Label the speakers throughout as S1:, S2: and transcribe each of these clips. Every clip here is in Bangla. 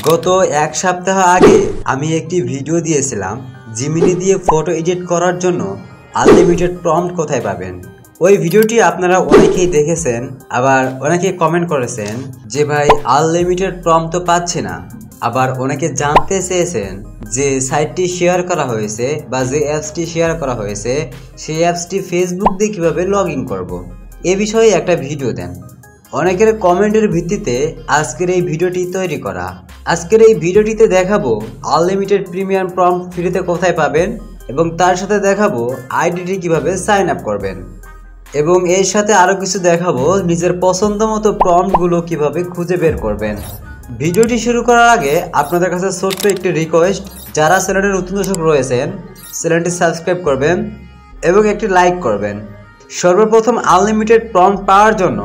S1: গত এক সপ্তাহ আগে আমি একটি ভিডিও দিয়েছিলাম জিমিনি দিয়ে ফটো এডিট করার জন্য আনলিমিটেড প্রম্পট কোথায় পাবেন। ওই ভিডিওটি আপনারা অনেকেই দেখেছেন, আবার অনেকে কমেন্ট করেছেন যে ভাই আনলিমিটেড প্রম্পট তো পাচ্ছি না। আবার অনেকে জানতে চেয়েছেন যে সাইটটি শেয়ার করা হয়েছে বা যে অ্যাপসটি শেয়ার করা হয়েছে সেই অ্যাপসটি ফেসবুক দিয়ে কীভাবে লগ ইন করবো এ বিষয়ে একটা ভিডিও দেন। অনেকের কমেন্টের ভিত্তিতে আজকের এই ভিডিওটি তৈরি করা। আজকের এই ভিডিওটিতে দেখাবো আনলিমিটেড প্রিমিয়াম প্রম্পট ফ্রিতে কোথায় পাবেন এবং তার সাথে দেখাবো আইডিটি কিভাবে সাইন আপ করবেন এবং এর সাথে আরও কিছু দেখাবো নিজের পছন্দ মতো প্রম্পটগুলো কিভাবে খুঁজে বের করবেন। ভিডিওটি শুরু করার আগে আপনাদের কাছে ছোট্ট একটি রিকোয়েস্ট, যারা চ্যানেলে নতুন দর্শক রয়েছেন চ্যানেলটি সাবস্ক্রাইব করবেন এবং একটি লাইক করবেন। সর্বপ্রথম আনলিমিটেড প্রম্পট পাওয়ার জন্য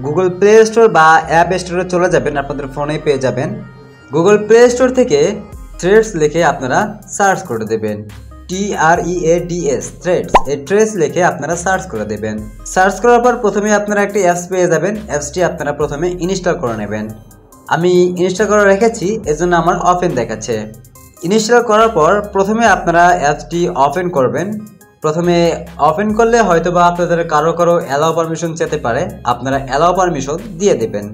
S1: গুগল প্লে স্টোর বা অ্যাপ স্টোরে চলে যাবেন, আপনাদের ফোনেই পেয়ে যাবেন। গুগল প্লে স্টোর থেকে থ্রেডস লিখে আপনারা সার্চ করে দেবেন, TREADS থ্রেডস, এই থ্রেডস লিখে আপনারা সার্চ করে দেবেন। সার্চ করার পর প্রথমে আপনারা একটি অ্যাপস পেয়ে যাবেন। অ্যাপসটি আপনারা প্রথমে ইনস্টল করে নেবেন। আমি ইনস্টল করে রেখেছি, এজন্য আমার ওপেন দেখাচ্ছে। ইনস্টল করার পর প্রথমে আপনারা অ্যাপসটি ওপেন করবেন। প্রথমে ওপেন করলে হয়তো বা আপনাদের কারো অ্যালাউ পারমিশন চেতে পারে, আপনারা অ্যালাউ পারমিশন দিয়ে দেবেন।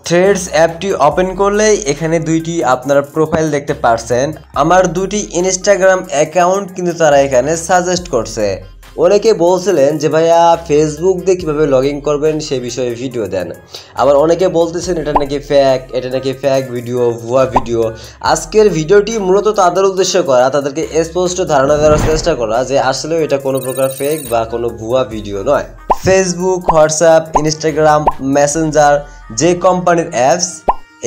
S1: থ্রেডস অ্যাপটি ওপেন করলেই এখানে দুইটি আপনারা প্রোফাইল দেখতে পারছেন। আমার দুটি ইনস্টাগ্রাম অ্যাকাউন্ট কিন্তু তারা এখানে সাজেস্ট করছে। অনেকে বলছিলেন যে ভাইয়া ফেসবুক দিয়ে কীভাবে লগ ইন করবেন সে বিষয়ে ভিডিও দেন। আবার অনেকে বলতেছেন এটা নাকি ফ্যাক ভিডিও, ভুয়া ভিডিও। আজকের ভিডিওটি মূলত তাদের উদ্দেশ্য করা, তাদেরকে স্পষ্ট ধারণা দেওয়ার চেষ্টা করা যে আসলে এটা কোনো প্রকার ফেক বা কোনো ভুয়া ভিডিও নয়। ফেসবুক, হোয়াটসঅ্যাপ, ইনস্টাগ্রাম, মেসেঞ্জার যে কোম্পানির অ্যাপস,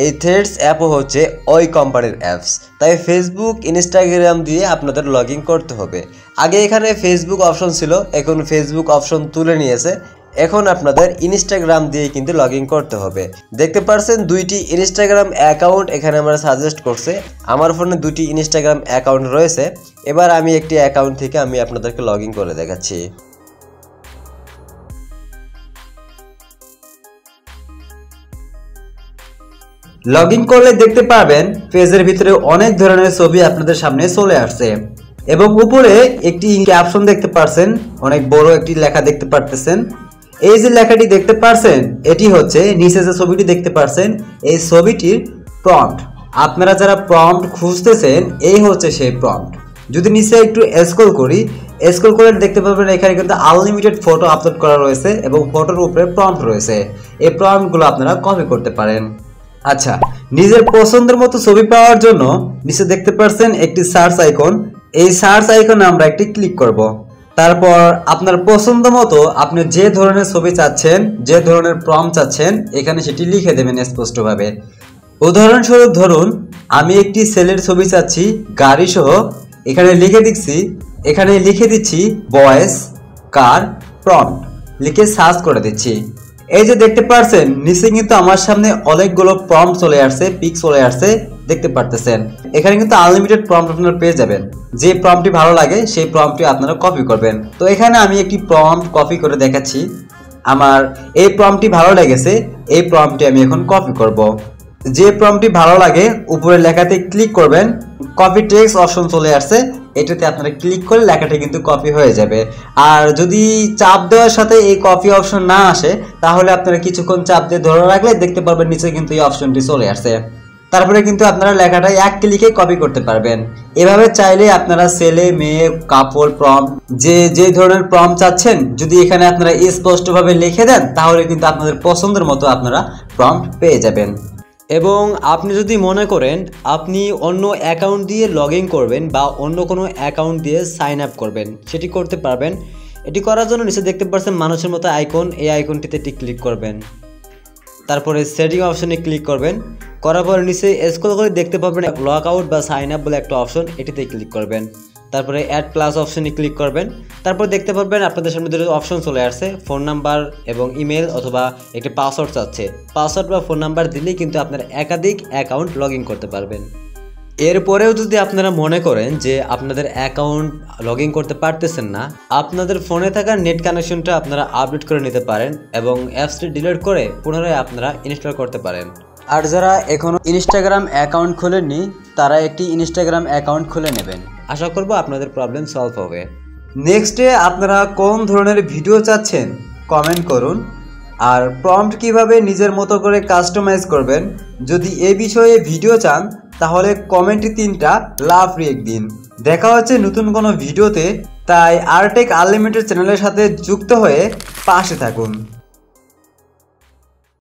S1: এই থ্রেডস অ্যাপও হচ্ছে ওই কোম্পানির অ্যাপস। তাই ফেসবুক, ইনস্টাগ্রাম দিয়ে আপনাদের লগ ইন করতে হবে। আগে এখানে ফেসবুক অপশন ছিল, এখন ফেসবুক অপশন তুলে নিয়েছে। এখন আপনাদের ইনস্টাগ্রাম দিয়ে কিন্তু লগ ইন করতে হবে। দেখতে পাচ্ছেন দুইটি ইনস্টাগ্রাম অ্যাকাউন্ট এখানে আমরা সাজেস্ট করছে। আমার ফোনে দুটি ইনস্টাগ্রাম অ্যাকাউন্ট রয়েছে। এবার আমি একটি অ্যাকাউন্ট থেকে আমি আপনাদেরকে লগ ইন করে দেখাচ্ছি। লগ ইন করলে দেখতে পাবেন পেজের ভিতরে অনেক ধরনের ছবি আপনাদের সামনে চলে আসছে এবং উপরে একটি ক্যাপশন দেখতে পাচ্ছেন, অনেক বড় একটি লেখা দেখতে পারতেছেন। এই যে লেখাটি দেখতে পাচ্ছেন এটি হচ্ছে নিচে যে ছবিটি দেখতে পাচ্ছেন এই ছবিটির প্রম্পট। আপনারা যারা প্রম্পট খুঁজতেছেন এই হচ্ছে সেই প্রম্পট। যদি নিচে একটু স্ক্রল করে দেখতে পাবেন এখানে কিন্তু আনলিমিটেড ফটো আপলোড করা রয়েছে এবং ফটোর উপরে প্রম্পট রয়েছে। এই প্রম্পটগুলো আপনারা কপি করতে পারেন। আচ্ছা, নিজের পছন্দের মতো ছবি পাওয়ার জন্য নিচে দেখতে পাচ্ছেন একটি সার্চ আইকন। এই সার্চ আইকনে আমরা একটি ক্লিক করব। তারপর আপনার পছন্দ মতো আপনি যে ধরনের ছবি চাচ্ছেন, যে ধরনের প্রম্পট চাচ্ছেন এখানে সেটি লিখে দেবেন স্পষ্টভাবে। উদাহরণস্বরূপ ধরুন আমি একটি ছেলের ছবি চাচ্ছি গাড়ি সহ, এখানে লিখে দিচ্ছি বয়েস কার প্রম্পট, লিখে সার্চ করে দিচ্ছি। এই যে দেখতে পাচ্ছেন নিচে কিন্তু আমার সামনে অনেকগুলো প্রম্পট চলে আসছে, পিক চলে আসছে, দেখতে পারতেছেন। এখানে কিন্তু আনলিমিটেড প্রম্পট আপনারা পেয়ে যাবেন। যে প্রম্পটটি ভালো লাগে সেই প্রম্পটটি আপনারা কপি করবেন। তো এখানে আমি একটি প্রম্পট কপি করে দেখাচ্ছি। আমার এই প্রম্পটটি ভালো লেগেছে, এই প্রম্পটটি আমি এখন কপি করব। যে প্রম্পটটি ভালো লাগে উপরে লেখাতে ক্লিক করবেন, কপি টেক্সট অপশন চলে আসছে, এটাতে আপনারা ক্লিক করে লেখাটা কিন্তু কপি হয়ে যাবে। আর যদি চাপ দেওয়ার সাথে এই কপি অপশন না আসে তাহলে আপনারা কিছুক্ষণ চাপ দিয়ে ধরে রাখলে দেখতে পারবেন নিচে কিন্তু এই অপশনটি চলে আসছে। তারপরে কিন্তু আপনারা লেখাটা এক ক্লিকে কপি করতে পারবেন। এভাবে চাইলে আপনারা ছেলে, মেয়ে, কাপড় প্রম্পট যে ধরনের প্রম্পট চাচ্ছেন যদি এখানে আপনারা স্পষ্টভাবে লিখে দেন তাহলে কিন্তু আপনাদের পছন্দের মতো আপনারা প্রম্পট পেয়ে যাবেন। এবং আপনি যদি মনে করেন আপনি অন্য অ্যাকাউন্ট দিয়ে লগ ইন করবেন বা অন্য কোনো অ্যাকাউন্ট দিয়ে সাইন আপ করবেন, সেটি করতে পারবেন। এটি করার জন্য নিচে দেখতে পাচ্ছেন মানুষের মতো আইকন, এই আইকনটিতে ক্লিক করবেন। তারপরে সেটিং অপশনে ক্লিক করবেন। করার পর নিচে স্ক্রল করে দেখতে পাবেন লগ আউট বা সাইন আপ বলে একটা অপশন, এটিতে ক্লিক করবেন। তারপরে অ্যাড প্লাস অপশনে ক্লিক করবেন। তারপর দেখতে পারবেন আপনাদের সামনে দুটো অপশন চলে আসছে, ফোন নাম্বার এবং ইমেল অথবা একটি পাসওয়ার্ড চাচ্ছে। পাসওয়ার্ড বা ফোন নাম্বার দিলেই কিন্তু আপনার একাধিক অ্যাকাউন্ট লগ ইন করতে পারবেন। এরপরেও যদি আপনারা মনে করেন যে আপনাদের অ্যাকাউন্ট লগ ইন করতে পারতেছেন না, আপনাদের ফোনে থাকা নেট কানেকশনটা আপনারা আপডেট করে নিতে পারেন এবং অ্যাপসটি ডিলিট করে পুনরায় আপনারা ইনস্টল করতে পারেন। আর যারা এখনো ইনস্টাগ্রাম অ্যাকাউন্ট খোলেননি তারা একটি ইনস্টাগ্রাম অ্যাকাউন্ট খুলে নেবেন। আশা করব আপনাদের প্রবলেম সলভ হবে। নেক্সটে আপনারা কোন ধরনের ভিডিও চাচ্ছেন কমেন্ট করুন। আর প্রম্পট কিভাবে নিজের মতো করে কাস্টমাইজ করবেন যদি এই বিষয়ে ভিডিও চান তাহলে কমেন্টে 3টা লাভ রিয়েক্ট দিন। দেখা হচ্ছে নতুন কোনো ভিডিওতে, তাই আরটেক আনলিমিটেড চ্যানেলের সাথে যুক্ত হয়ে পাশে থাকুন।